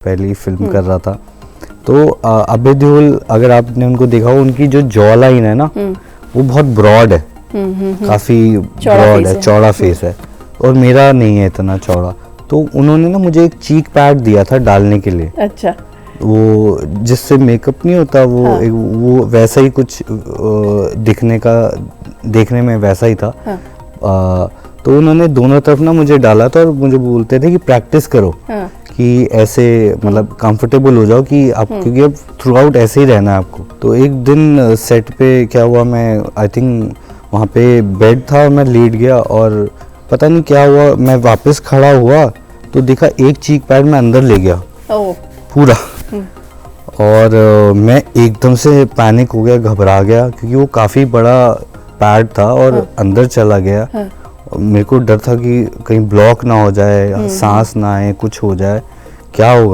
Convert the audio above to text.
पहली फिल्म कर रहा था। तो अभय देओल, अगर आपने उनको देखा हो, उनकी जो जॉ लाइन है ना वो बहुत ब्रॉड है, काफी ब्रॉड है, चौड़ा फेस है, और मेरा नहीं है इतना चौड़ा। तो उन्होंने ना मुझे एक चीक पैड दिया था डालने के लिए। अच्छा। वो जिससे मेकअप नहीं होता, वो हाँ। वो वैसा ही कुछ देखने में वैसा ही था। हाँ। तो उन्होंने दोनों तरफ ना मुझे डाला था और मुझे बोलते थे कि प्रैक्टिस करो। हाँ। कि ऐसे मतलब कंफर्टेबल हो जाओ कि आप, क्योंकि अब थ्रू आउट ऐसे ही रहना है आपको। तो एक दिन सेट पे क्या हुआ, मैं आई थिंक वहाँ पे बेड था और मैं लेट गया और पता नहीं क्या हुआ, मैं वापस खड़ा हुआ तो देखा एक चीक पैड में अंदर ले गया पूरा। और मैं एकदम से पैनिक हो गया, घबरा गया, क्योंकि वो काफ़ी बड़ा पैड था और अंदर चला गया। मेरे को डर था कि कहीं ब्लॉक ना हो जाए, सांस ना आए, कुछ हो जाए, क्या होगा।